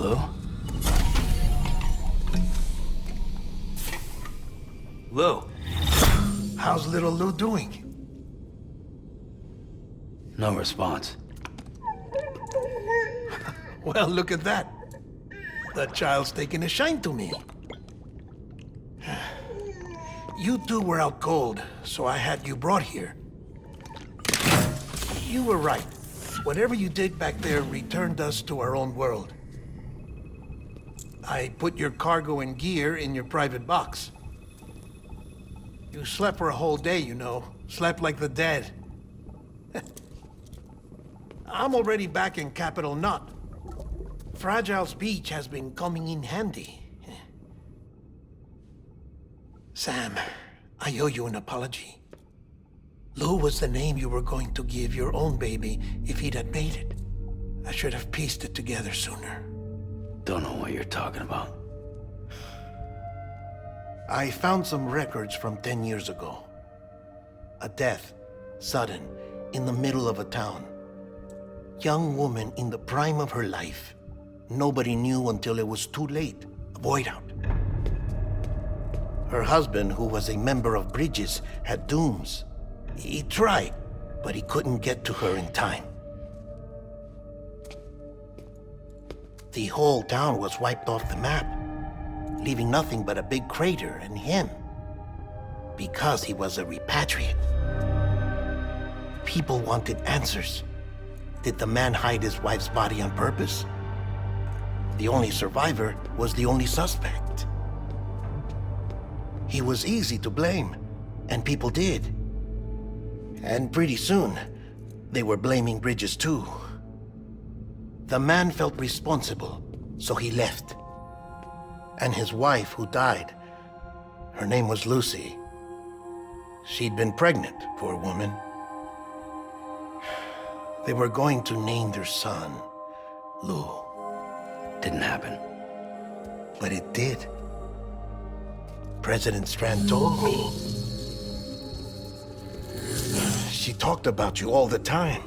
Lou? Lou? How's little Lou doing? No response. Well, look at that. The child's taking a shine to me. You two were out cold, so I had you brought here. You were right. Whatever you did back there returned us to our own world. I put your cargo and gear in your private box. You slept for a whole day, you know. Slept like the dead. I'm already back in Capital Knot. Fragile's beach has been coming in handy. Sam, I owe you an apology. Lou was the name you were going to give your own baby if he'd had made it. I should have pieced it together sooner. Don't know what you're talking about. I found some records from 10 years ago. A death, sudden, in the middle of a town. Young woman in the prime of her life. Nobody knew until it was too late. A void out. Her husband, who was a member of Bridges, had dooms. He tried, but he couldn't get to her in time. The whole town was wiped off the map, leaving nothing but a big crater and him. Because he was a repatriate. People wanted answers. Did the man hide his wife's body on purpose? The only survivor was the only suspect. He was easy to blame, and people did. And pretty soon, they were blaming Bridges too. The man felt responsible, so he left. And his wife, who died, her name was Lucy. She'd been pregnant, poor woman. They were going to name their son Lou. Didn't happen. But it did. President Strand told me. She talked about you all the time.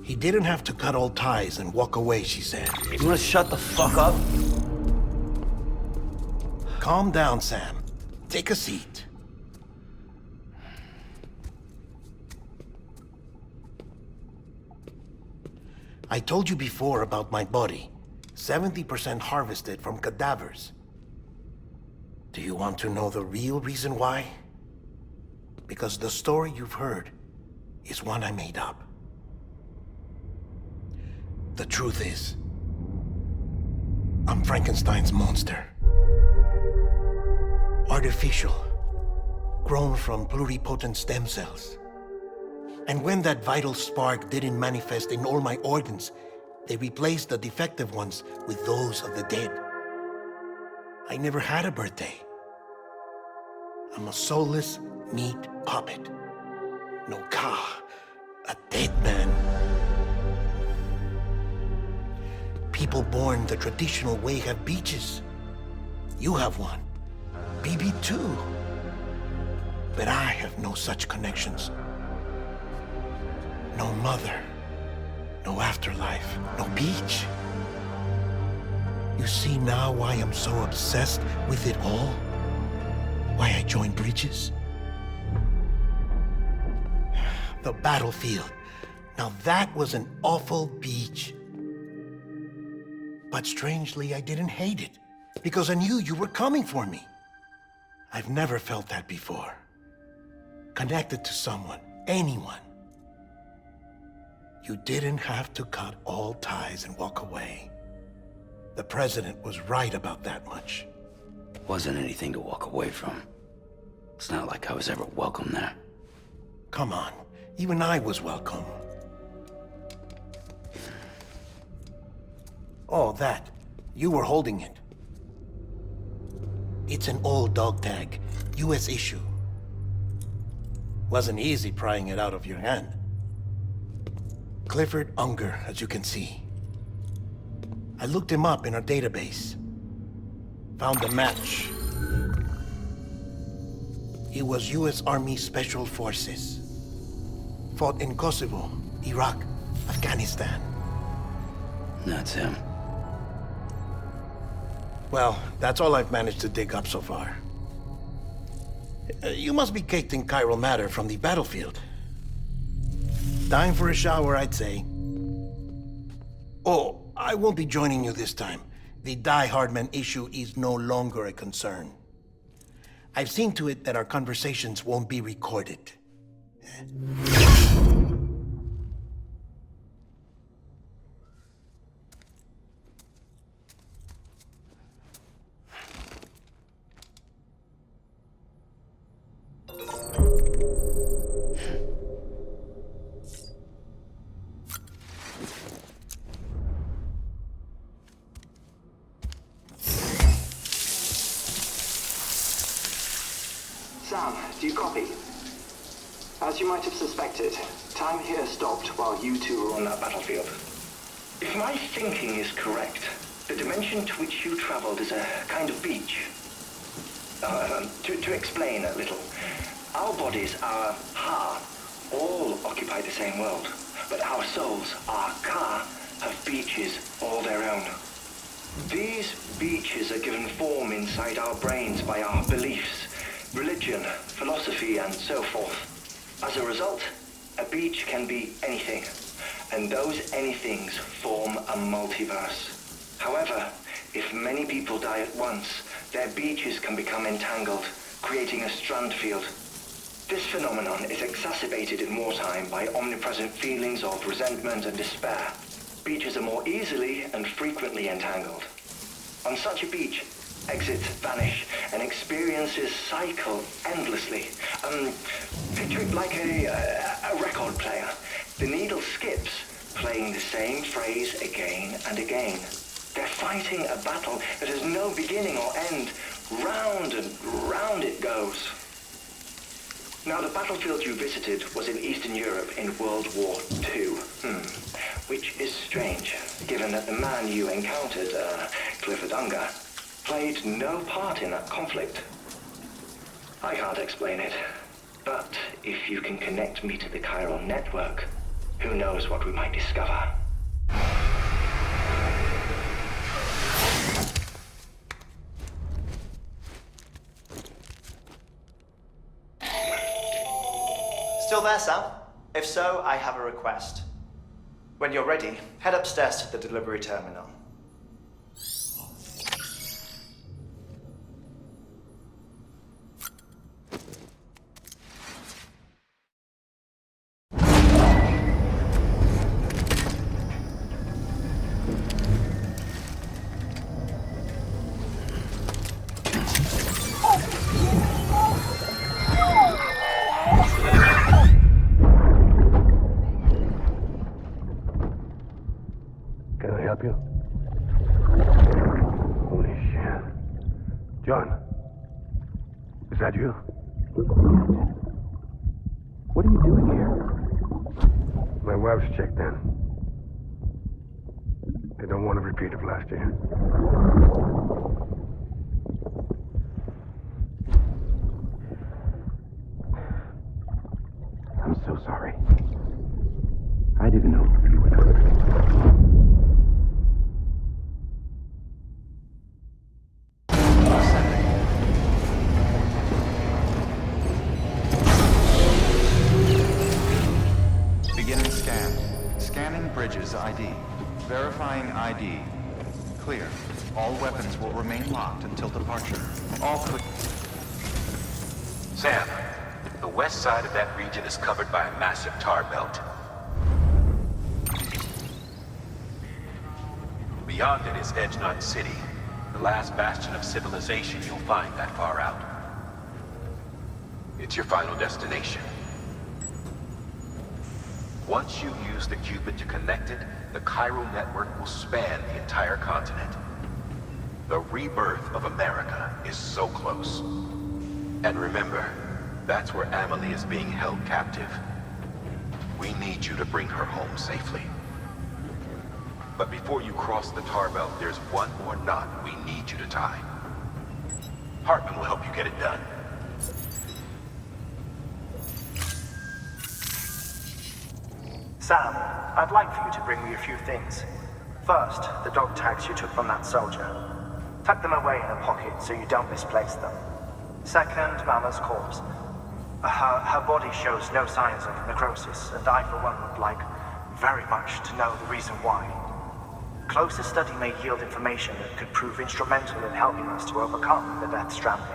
He didn't have to cut all ties and walk away, she said. You wanna shut the fuck up? Calm down, Sam. Take a seat. I told you before about my body. 70% harvested from cadavers. Do you want to know the real reason why? Because the story you've heard is one I made up. The truth is, I'm Frankenstein's monster. Artificial, grown from pluripotent stem cells. And when that vital spark didn't manifest in all my organs, they replaced the defective ones with those of the dead. I never had a birthday. I'm a soulless meat puppet. No car, a dead man. People born the traditional way have beaches. You have one. BB too. But I have no such connections. No mother, no afterlife, no beach. You see now why I'm so obsessed with it all? Why I joined Bridges? The battlefield. Now that was an awful beach. But strangely, I didn't hate it, because I knew you were coming for me. I've never felt that before. Connected to someone, anyone. You didn't have to cut all ties and walk away. The president was right about that much. Wasn't anything to walk away from. It's not like I was ever welcome there. Come on, even I was welcome. Oh, that. You were holding it. It's an old dog tag, US issue. Wasn't easy prying it out of your hand. Clifford Unger, as you can see. I looked him up in our database. Found a match. He was US Army Special Forces. Fought in Kosovo, Iraq, Afghanistan. That's him. Well, that's all I've managed to dig up so far. You must be caked in chiral matter from the battlefield. Time for a shower, I'd say. Oh, I won't be joining you this time. The Die Hardman issue is no longer a concern. I've seen to it that our conversations won't be recorded. Sam, do you copy? As you might have suspected, time here stopped while you two were on that battlefield. If my thinking is correct, the dimension to which you traveled is a kind of beach. To explain a little, our bodies, our ha, all occupy the same world, but our souls, our ka, have beaches all their own. These beaches are given form inside our brains by our beliefs, religion, philosophy, and so forth. As a result, a beach can be anything, and those anythings form a multiverse. However, if many people die at once, their beaches can become entangled, creating a strand field. This phenomenon is exacerbated in wartime by omnipresent feelings of resentment and despair. Beaches are more easily and frequently entangled. On such a beach, exits vanish and experiences cycle endlessly. Picture it like a record player. The needle skips, playing the same phrase again and again. They're fighting a battle that has no beginning or end. Round and round it goes. Now, the battlefield you visited was in Eastern Europe in World War II. Which is strange, given that the man you encountered, Clifford, played no part in that conflict. I can't explain it, but if you can connect me to the chiral network, who knows what we might discover. Still there, Sam? If so, I have a request. When you're ready, head upstairs to the delivery terminal. Can I help you? Holy shit. John, is that you? What are you doing here? My wife's checked in. They don't want a repeat of last year. I'm so sorry. I didn't know you were coming. Beginning scan. Scanning bridges ID. Verifying ID. Clear. All weapons will remain locked until departure. All clear. Sam, the west side of that region is covered by a massive tar belt. Beyond it is Edgenut City, the last bastion of civilization you'll find that far out. It's your final destination. Once you use the Cupid to connect it, the chiral network will span the entire continent. The rebirth of America is so close. And remember, that's where Amelie is being held captive. We need you to bring her home safely. But before you cross the tar belt, there's one more knot we need you to tie. Hartman will help you get it done. Sam, I'd like for you to bring me a few things. First, the dog tags you took from that soldier. Tuck them away in a pocket so you don't misplace them. Second, Mama's corpse. Her body shows no signs of necrosis, and I, for one, would like very much to know the reason why. Closer study may yield information that could prove instrumental in helping us to overcome the Death Stranding.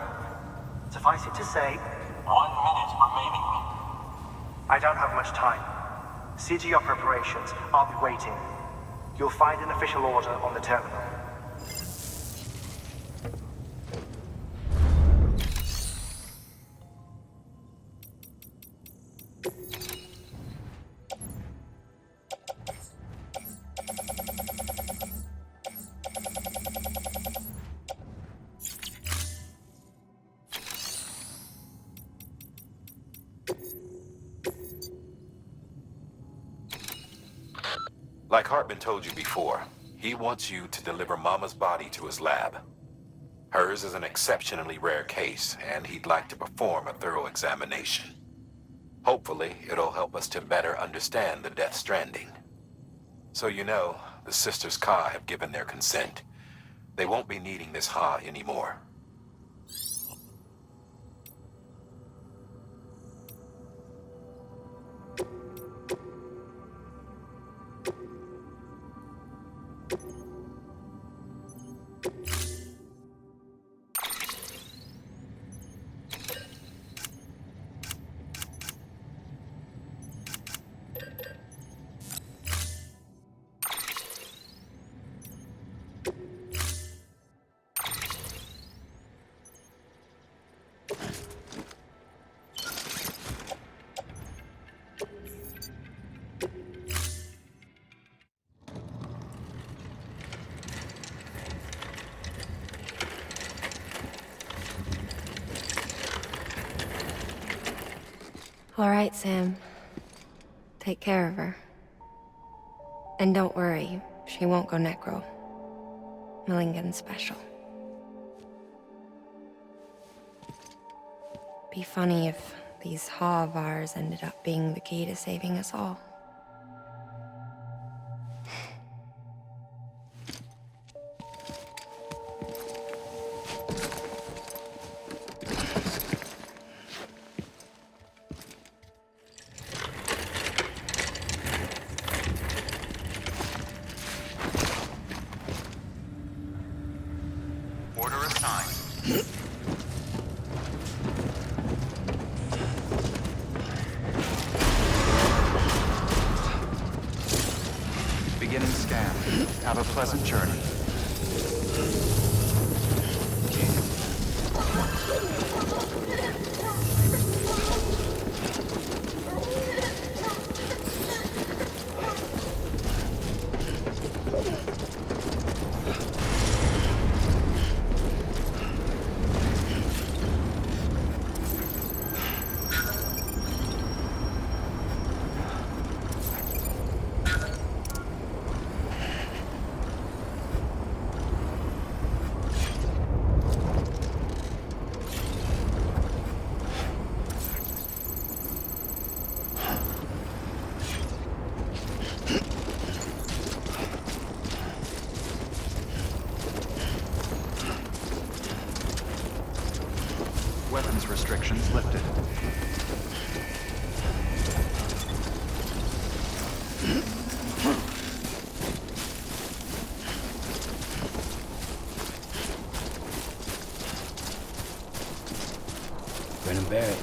Suffice it to say, 1 minute remaining. I don't have much time. See to your preparations. I'll be waiting. You'll find an official order on the terminal. Like Hartman told you before, he wants you to deliver Mama's body to his lab. Hers is an exceptionally rare case, and he'd like to perform a thorough examination. Hopefully, it'll help us to better understand the Death Stranding. So you know, the sisters Ka have given their consent. They won't be needing this Ha anymore. All right, Sam. Take care of her. And don't worry, she won't go necro. Millingan's special. Be funny if these Ha of ours ended up being the key to saving us all. Order assigned. Beginning scan. Have a pleasant journey. Weapons restrictions lifted. Brennan Barrett.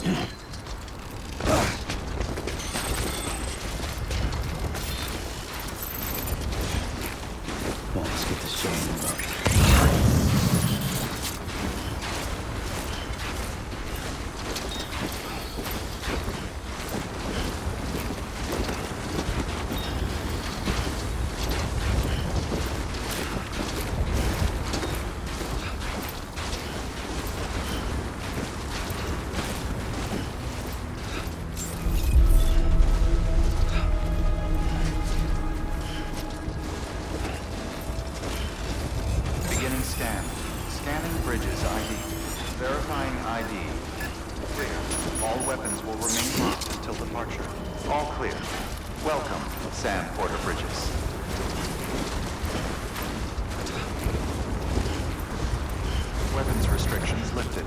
Come on, let's get this show on the road. Beginning scan. Scanning bridges ID. Verifying ID. Clear. All weapons will remain locked until departure. All clear. Welcome, Sam Porter Bridges. Weapons restrictions lifted.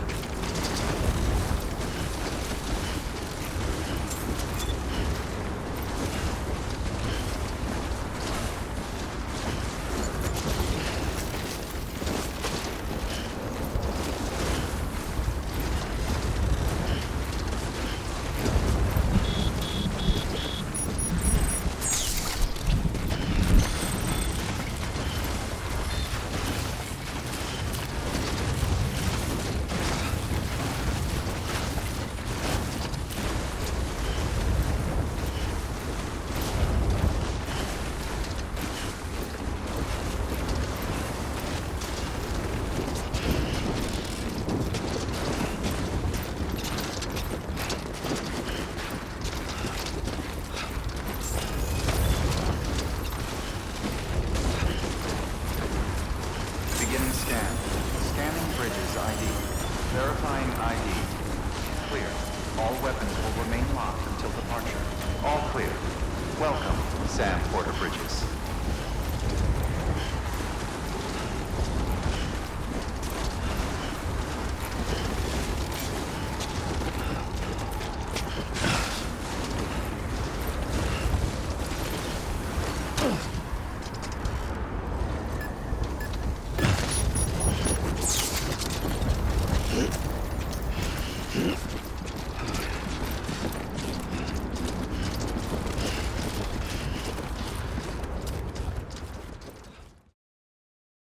Beginning scan. Scanning bridges ID. Verifying ID. Clear. All weapons will remain locked until departure. All clear. Welcome, Sam Porter Bridges.